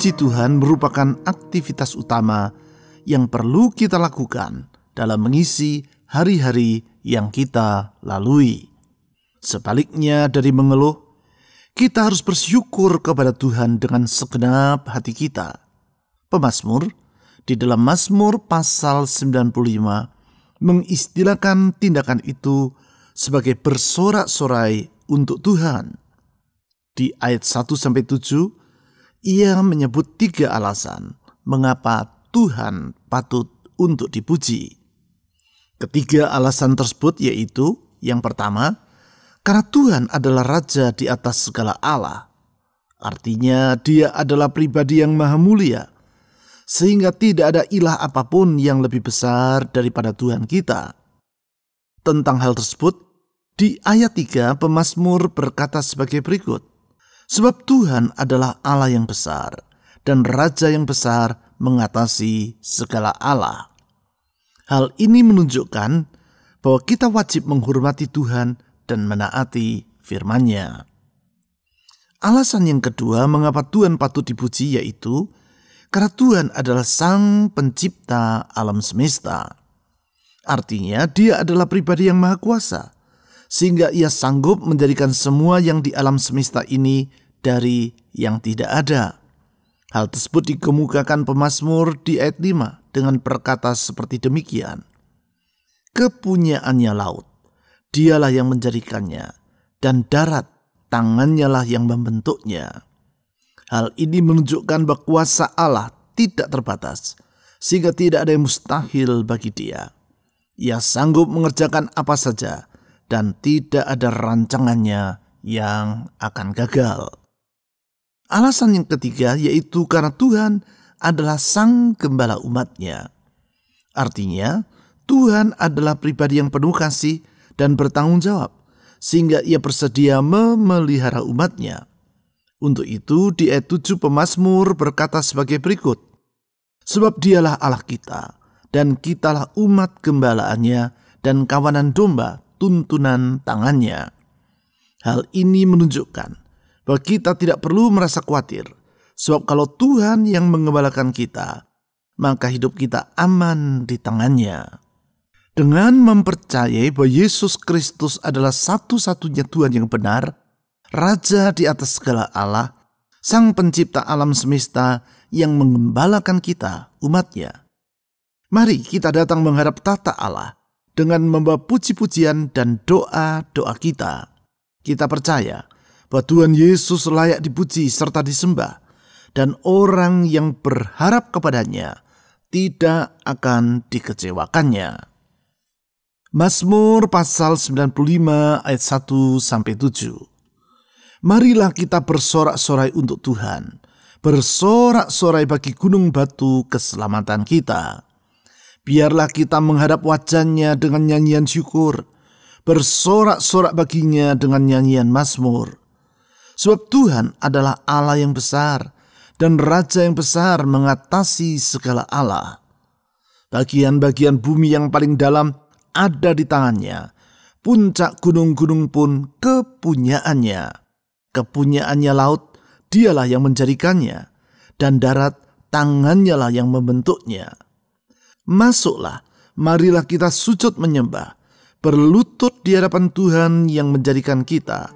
memuji Tuhan merupakan aktivitas utama yang perlu kita lakukan dalam mengisi hari-hari yang kita lalui. Sebaliknya dari mengeluh, kita harus bersyukur kepada Tuhan dengan segenap hati kita. Pemazmur di dalam Mazmur pasal 95 mengistilahkan tindakan itu sebagai bersorak-sorai untuk Tuhan. Di ayat 1-7, ia menyebut 3 alasan mengapa Tuhan patut untuk dipuji. Ketiga alasan tersebut yaitu, yang pertama, karena Tuhan adalah Raja di atas segala Allah. Artinya dia adalah pribadi yang maha mulia, sehingga tidak ada ilah apapun yang lebih besar daripada Tuhan kita. Tentang hal tersebut, di ayat 3 pemazmur berkata sebagai berikut, sebab Tuhan adalah Allah yang besar, dan Raja yang besar mengatasi segala Allah. Hal ini menunjukkan bahwa kita wajib menghormati Tuhan dan menaati firman-Nya. Alasan yang kedua mengapa Tuhan patut dipuji yaitu karena Tuhan adalah Sang Pencipta alam semesta. Artinya dia adalah pribadi yang maha kuasa, sehingga ia sanggup menjadikan semua yang di alam semesta ini dari yang tidak ada. Hal tersebut dikemukakan pemazmur di ayat 5 dengan berkata seperti demikian. Kepunyaannya laut, dialah yang menjadikannya, dan darat, tangannya lah yang membentuknya. Hal ini menunjukkan bahwa kuasa Allah tidak terbatas, sehingga tidak ada yang mustahil bagi dia. Ia sanggup mengerjakan apa saja, dan tidak ada rancangannya yang akan gagal. Alasan yang ketiga yaitu karena Tuhan adalah Sang Gembala umat-Nya. Artinya, Tuhan adalah pribadi yang penuh kasih dan bertanggung jawab, sehingga ia bersedia memelihara umat-Nya. Untuk itu di ayat 7 pemazmur berkata sebagai berikut, sebab dialah Allah kita, dan kitalah umat gembalaannya dan kawanan domba tuntunan tangannya. Hal ini menunjukkan bahwa kita tidak perlu merasa khawatir, sebab kalau Tuhan yang mengembalakan kita, maka hidup kita aman di tangan-Nya. Dengan mempercayai bahwa Yesus Kristus adalah satu-satunya Tuhan yang benar, Raja di atas segala Allah, Sang Pencipta alam semesta yang mengembalakan kita, umat-Nya. Mari kita datang menghadap tahta Allah dengan membawa puji-pujian dan doa-doa kita. Kita percaya bahwa Tuhan Yesus layak dipuji serta disembah, dan orang yang berharap kepadanya tidak akan dikecewakannya. Mazmur pasal 95 ayat 1-7. Marilah kita bersorak-sorai untuk Tuhan, bersorak-sorai bagi gunung batu keselamatan kita. Biarlah kita menghadap wajah-Nya dengan nyanyian syukur, bersorak-sorak baginya dengan nyanyian mazmur. Sebab Tuhan adalah Allah yang besar, dan Raja yang besar mengatasi segala Allah. Bagian-bagian bumi yang paling dalam ada di tangan-Nya. Puncak gunung-gunung pun kepunyaannya. Kepunyaannya laut, dialah yang menjadikannya. Dan darat, tangan-Nya lah yang membentuknya. Masuklah, marilah kita sujud menyembah, berlutut di hadapan Tuhan yang menjadikan kita.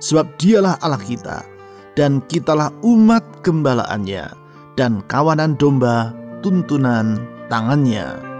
Sebab dialah Allah kita, dan kitalah umat gembalaannya, dan kawanan domba tuntunan tangan-Nya.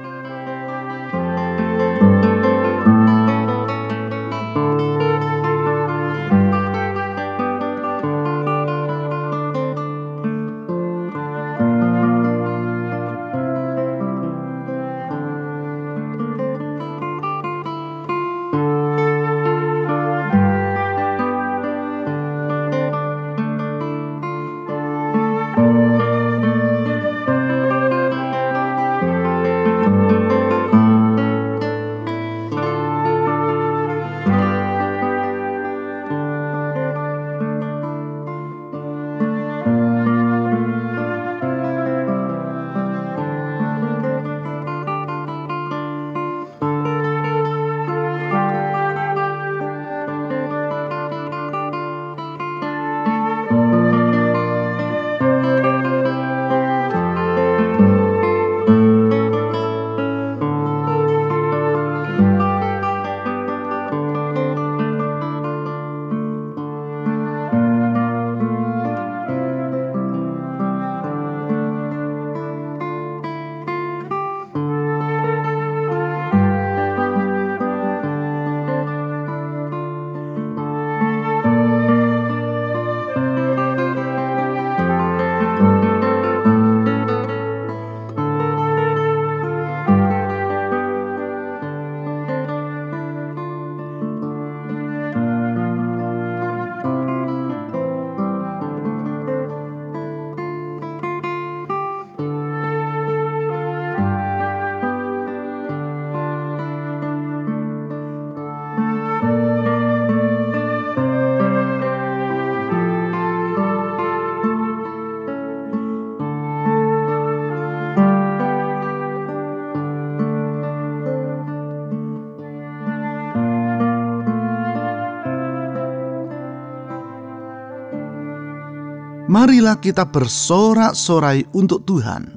marilah kita bersorak-sorai untuk Tuhan,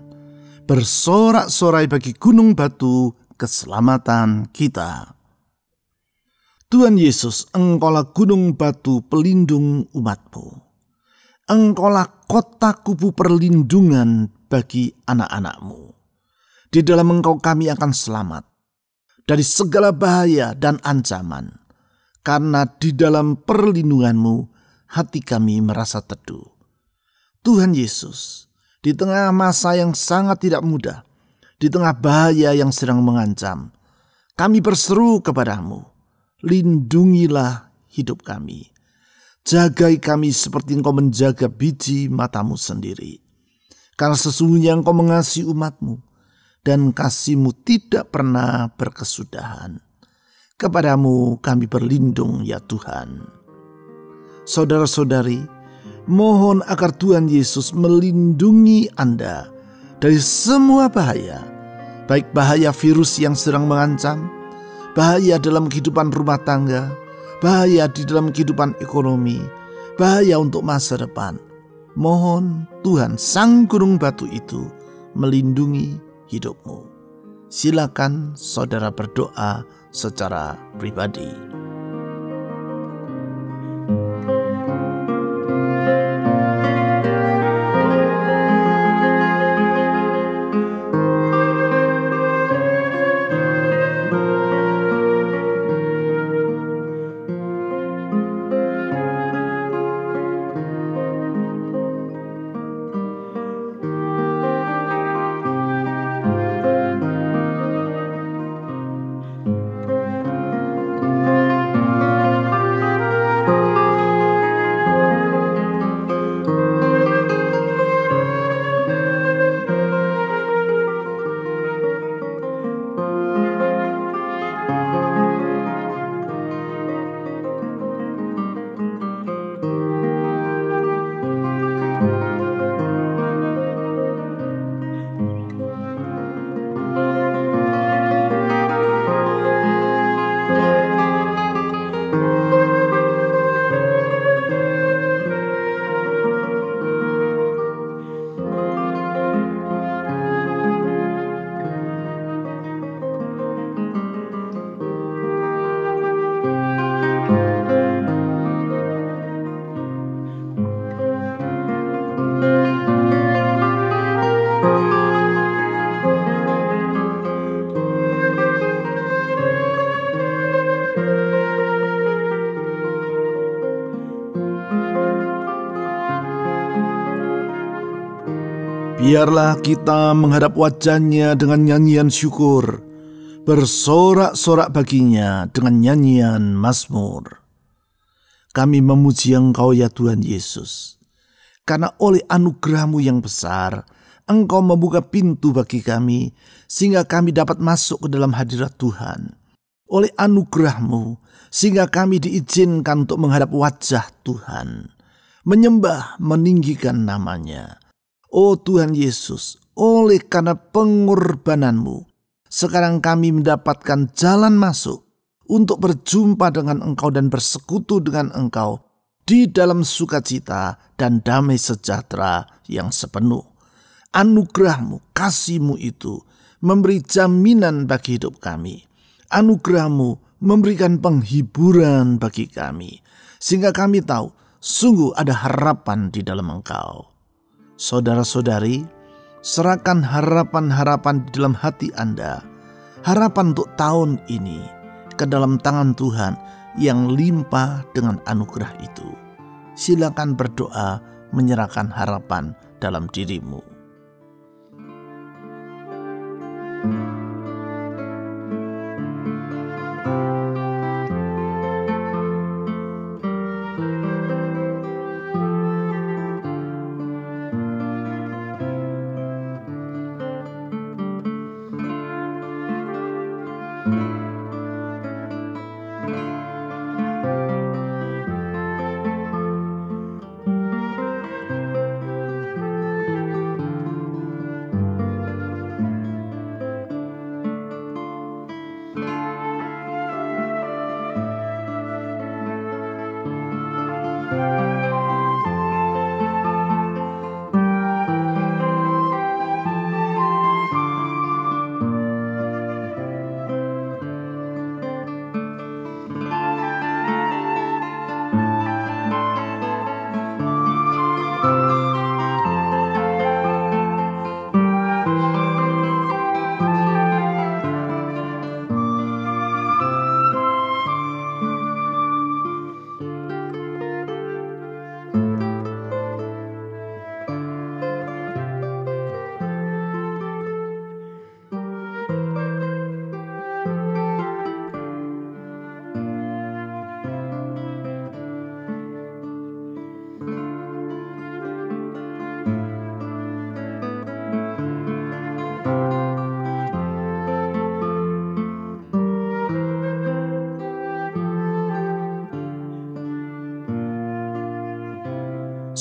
bersorak-sorai bagi gunung batu keselamatan kita. Tuhan Yesus, Engkaulah gunung batu pelindung umat-Mu. Engkaulah kota kubu perlindungan bagi anak-anak-Mu. Di dalam Engkau kami akan selamat dari segala bahaya dan ancaman, karena di dalam perlindungan-Mu hati kami merasa teduh. Tuhan Yesus, di tengah masa yang sangat tidak mudah, di tengah bahaya yang sedang mengancam, kami berseru kepadamu, lindungilah hidup kami. Jagai kami seperti Engkau menjaga biji matamu sendiri. Karena sesungguhnya Engkau mengasihi umat-Mu, dan kasih-Mu tidak pernah berkesudahan. Kepadamu kami berlindung ya Tuhan. Saudara-saudari, mohon agar Tuhan Yesus melindungi Anda dari semua bahaya, baik bahaya virus yang sedang mengancam, bahaya dalam kehidupan rumah tangga, bahaya di dalam kehidupan ekonomi, bahaya untuk masa depan. Mohon Tuhan Sang Gunung Batu itu melindungi hidupmu. Silakan saudara berdoa secara pribadi. Biarlah kita menghadap wajah-Nya dengan nyanyian syukur, bersorak-sorak baginya dengan nyanyian mazmur. Kami memuji Engkau ya Tuhan Yesus, karena oleh anugerah-Mu yang besar, Engkau membuka pintu bagi kami, sehingga kami dapat masuk ke dalam hadirat Tuhan. Oleh anugerah-Mu, sehingga kami diizinkan untuk menghadap wajah Tuhan, menyembah, meninggikan nama-Nya. Oh Tuhan Yesus, oleh karena pengorbanan-Mu, sekarang kami mendapatkan jalan masuk untuk berjumpa dengan Engkau dan bersekutu dengan Engkau di dalam sukacita dan damai sejahtera yang sepenuh. Anugerah-Mu, kasih-Mu itu memberi jaminan bagi hidup kami. Anugerah-Mu memberikan penghiburan bagi kami, sehingga kami tahu sungguh ada harapan di dalam Engkau. Saudara-saudari, serahkan harapan-harapan di dalam hati Anda, harapan untuk tahun ini, ke dalam tangan Tuhan yang limpah dengan anugerah itu. Silakan berdoa menyerahkan harapan dalam dirimu.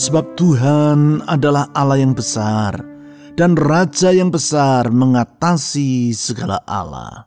Sebab Tuhan adalah Allah yang besar, dan Raja yang besar mengatasi segala Allah.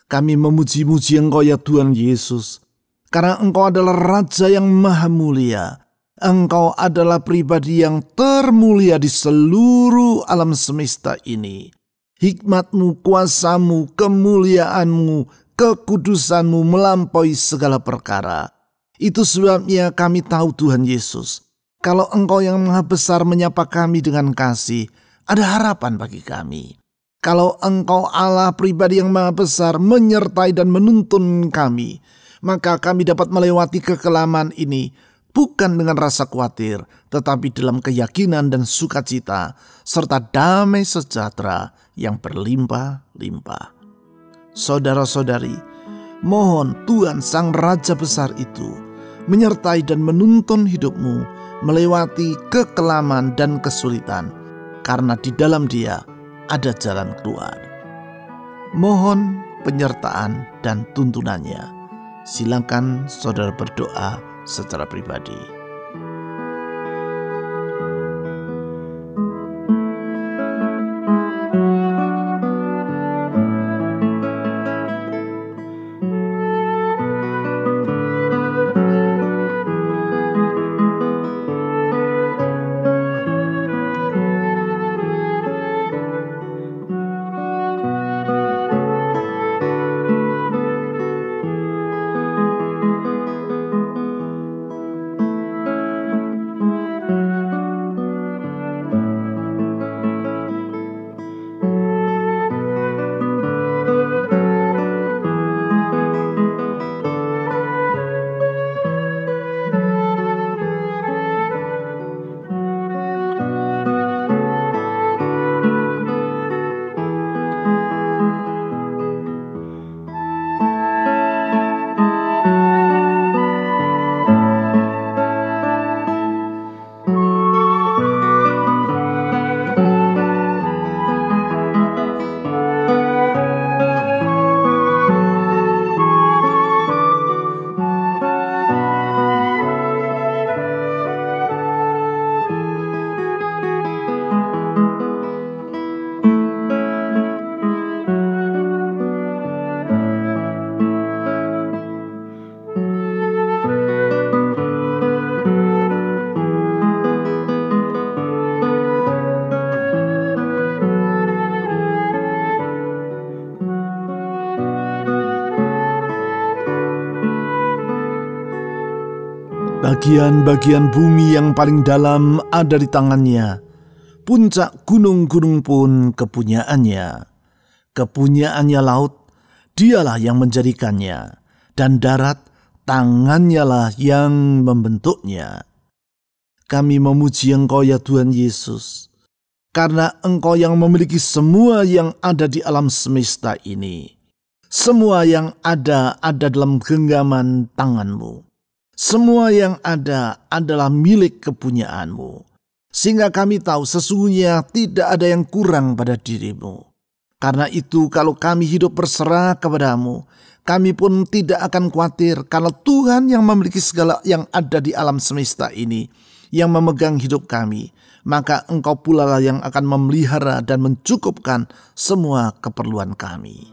Kami memuji-muji Engkau ya Tuhan Yesus, karena Engkau adalah Raja yang maha mulia. Engkau adalah pribadi yang termulia di seluruh alam semesta ini. Hikmat-Mu, kuasa-Mu, kemuliaan-Mu, kekudusan-Mu melampaui segala perkara. Itu sebabnya kami tahu Tuhan Yesus, kalau Engkau yang maha besar menyapa kami dengan kasih, ada harapan bagi kami. Kalau Engkau Allah pribadi yang maha besar menyertai dan menuntun kami, maka kami dapat melewati kekelaman ini bukan dengan rasa khawatir, tetapi dalam keyakinan dan sukacita, serta damai sejahtera yang berlimpah-limpah. Saudara-saudari, mohon Tuhan Sang Raja besar itu menyertai dan menuntun hidupmu melewati kekelaman dan kesulitan, karena di dalam Dia ada jalan keluar. Mohon penyertaan dan tuntunannya. Silakan saudara berdoa secara pribadi. Bagian-bagian bumi yang paling dalam ada di tangannya. Puncak gunung-gunung pun kepunyaannya. Kepunyaannya laut, dialah yang menjadikannya. Dan darat, tangannya lah yang membentuknya. Kami memuji Engkau ya Tuhan Yesus, karena Engkau yang memiliki semua yang ada di alam semesta ini. Semua yang ada dalam genggaman tangan-Mu. Semua yang ada adalah milik kepunyaanmu. Sehingga kami tahu sesungguhnya tidak ada yang kurang pada dirimu. Karena itu kalau kami hidup berserah kepadamu, kami pun tidak akan khawatir karena Tuhan yang memiliki segala yang ada di alam semesta ini, yang memegang hidup kami. Maka Engkau pula lah yang akan memelihara dan mencukupkan semua keperluan kami.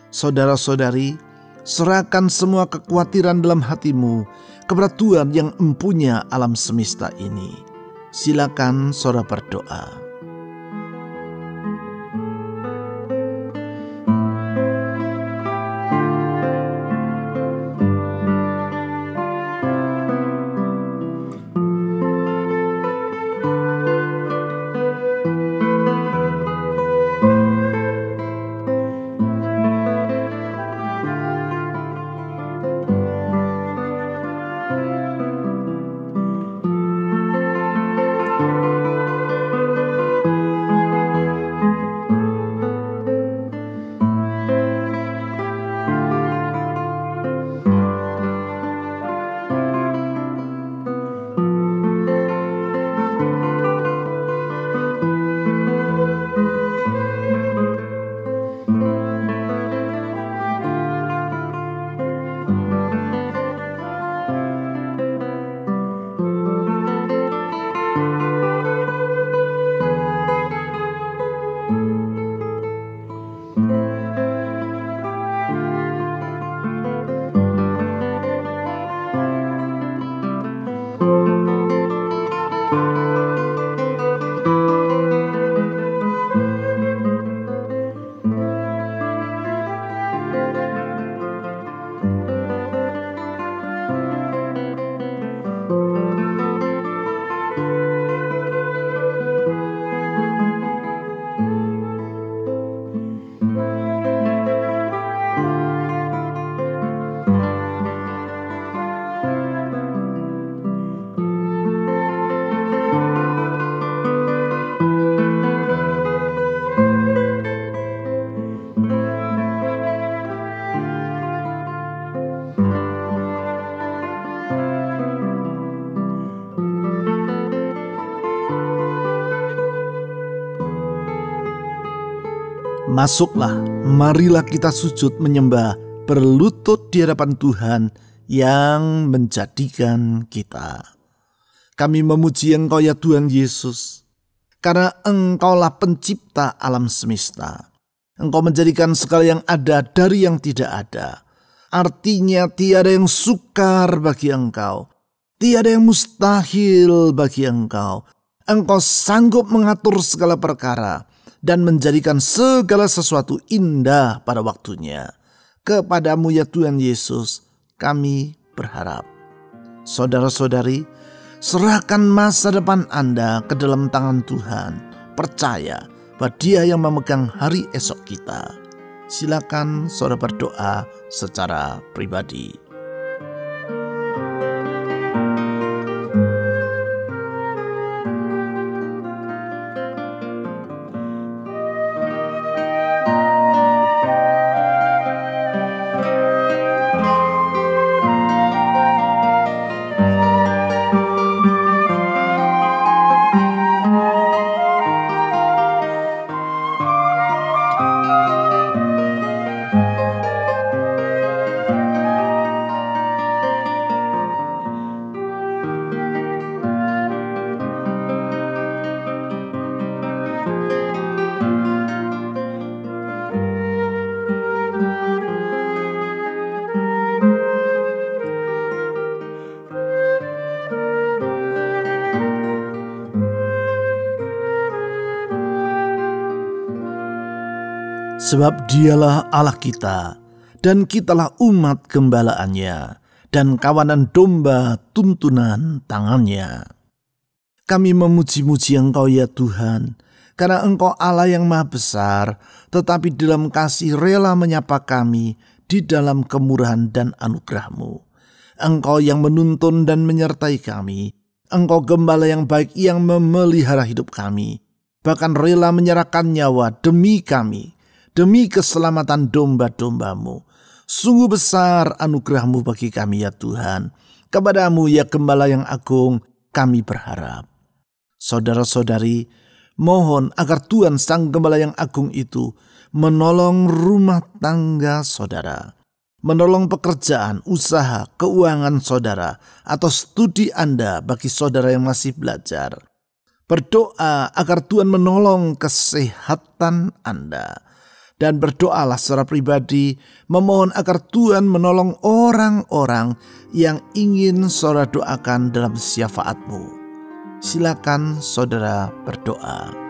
Saudara-saudari, serahkan semua kekhawatiran dalam hatimu kepada Tuhan yang empunya alam semesta ini. Silakan saudara berdoa. Masuklah, marilah kita sujud menyembah, berlutut di hadapan Tuhan yang menjadikan kita. Kami memuji Engkau ya Tuhan Yesus, karena Engkaulah pencipta alam semesta. Engkau menjadikan segala yang ada dari yang tidak ada. Artinya tiada yang sukar bagi Engkau, tiada yang mustahil bagi Engkau. Engkau sanggup mengatur segala perkara dan menjadikan segala sesuatu indah pada waktunya. Kepadamu ya Tuhan Yesus, kami berharap. Saudara-saudari, serahkan masa depan Anda ke dalam tangan Tuhan. Percaya bahwa Dia yang memegang hari esok kita. Silakan saudara berdoa secara pribadi. Sebab Dialah Allah kita, dan kitalah umat gembalaannya, dan kawanan domba tuntunan tangannya. Kami memuji-muji Engkau ya Tuhan, karena Engkau Allah yang maha besar, tetapi dalam kasih rela menyapa kami di dalam kemurahan dan anugerah-Mu. Engkau yang menuntun dan menyertai kami. Engkau gembala yang baik yang memelihara hidup kami, bahkan rela menyerahkan nyawa demi kami, demi keselamatan domba-domba-Mu. Sungguh besar anugerah-Mu bagi kami ya Tuhan. Kepadamu ya Gembala yang agung kami berharap. Saudara-saudari, mohon agar Tuhan Sang Gembala yang agung itu menolong rumah tangga saudara, menolong pekerjaan, usaha, keuangan saudara, atau studi Anda bagi saudara yang masih belajar. Berdoa agar Tuhan menolong kesehatan Anda. Dan berdoalah secara pribadi, memohon agar Tuhan menolong orang-orang yang ingin saudara doakan dalam syafaat-Mu. Silakan saudara berdoa.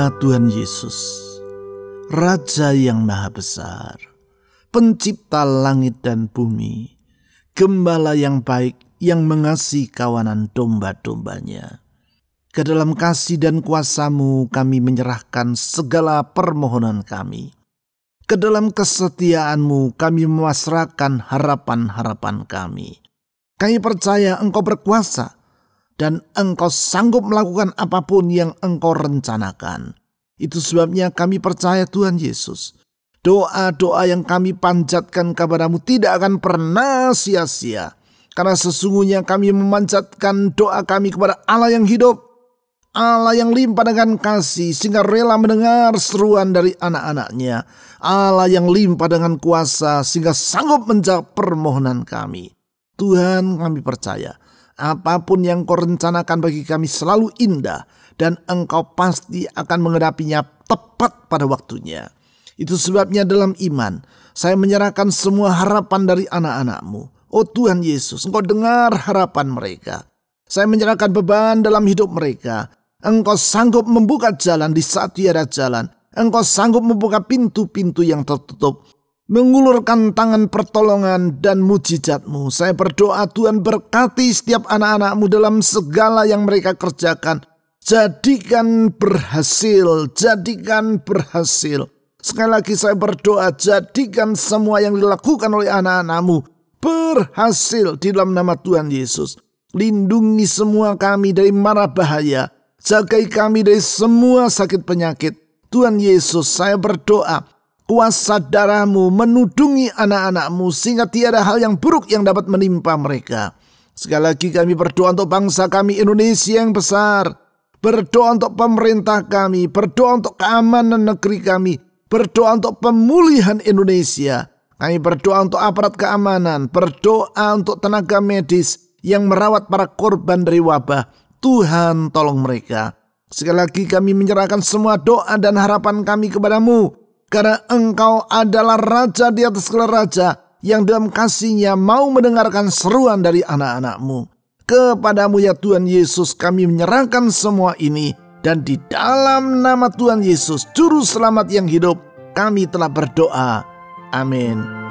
Ya Tuhan Yesus, Raja yang Maha Besar, Pencipta langit dan bumi, Gembala yang baik yang mengasihi kawanan domba-dombanya. Ke dalam kasih dan kuasa-Mu kami menyerahkan segala permohonan kami. Ke dalam kesetiaan-Mu kami memasrahkan harapan-harapan kami. Kami percaya Engkau berkuasa dan Engkau sanggup melakukan apapun yang Engkau rencanakan. Itu sebabnya kami percaya Tuhan Yesus, doa-doa yang kami panjatkan kepadamu tidak akan pernah sia-sia. Karena sesungguhnya kami memanjatkan doa kami kepada Allah yang hidup, Allah yang limpah dengan kasih sehingga rela mendengar seruan dari anak-anaknya. Allah yang limpah dengan kuasa sehingga sanggup menjawab permohonan kami. Tuhan, kami percaya apapun yang Kau rencanakan bagi kami selalu indah dan Engkau pasti akan menghadapinya tepat pada waktunya. Itu sebabnya dalam iman saya menyerahkan semua harapan dari anak-anak-Mu. Oh Tuhan Yesus, Engkau dengar harapan mereka. Saya menyerahkan beban dalam hidup mereka. Engkau sanggup membuka jalan di saat tiada jalan. Engkau sanggup membuka pintu-pintu yang tertutup. Mengulurkan tangan pertolongan dan mujizat-Mu. Saya berdoa Tuhan berkati setiap anak-anak-Mu dalam segala yang mereka kerjakan. Jadikan berhasil, jadikan berhasil. Sekali lagi saya berdoa, jadikan semua yang dilakukan oleh anak-anak-Mu berhasil di dalam nama Tuhan Yesus. Lindungi semua kami dari mara bahaya. Jagai kami dari semua sakit penyakit. Tuhan Yesus, saya berdoa, kuasa darah-Mu menudungi anak-anak-Mu sehingga tiada hal yang buruk yang dapat menimpa mereka. Sekali lagi kami berdoa untuk bangsa kami Indonesia yang besar. Berdoa untuk pemerintah kami, berdoa untuk keamanan negeri kami, berdoa untuk pemulihan Indonesia. Kami berdoa untuk aparat keamanan, berdoa untuk tenaga medis yang merawat para korban dari wabah. Tuhan tolong mereka. Sekali lagi kami menyerahkan semua doa dan harapan kami kepadamu. Karena Engkau adalah Raja di atas segala raja yang dalam kasih-Nya mau mendengarkan seruan dari anak-anak-Mu. Kepadamu ya Tuhan Yesus kami menyerahkan semua ini. Dan di dalam nama Tuhan Yesus, Juru Selamat yang hidup, kami telah berdoa. Amin.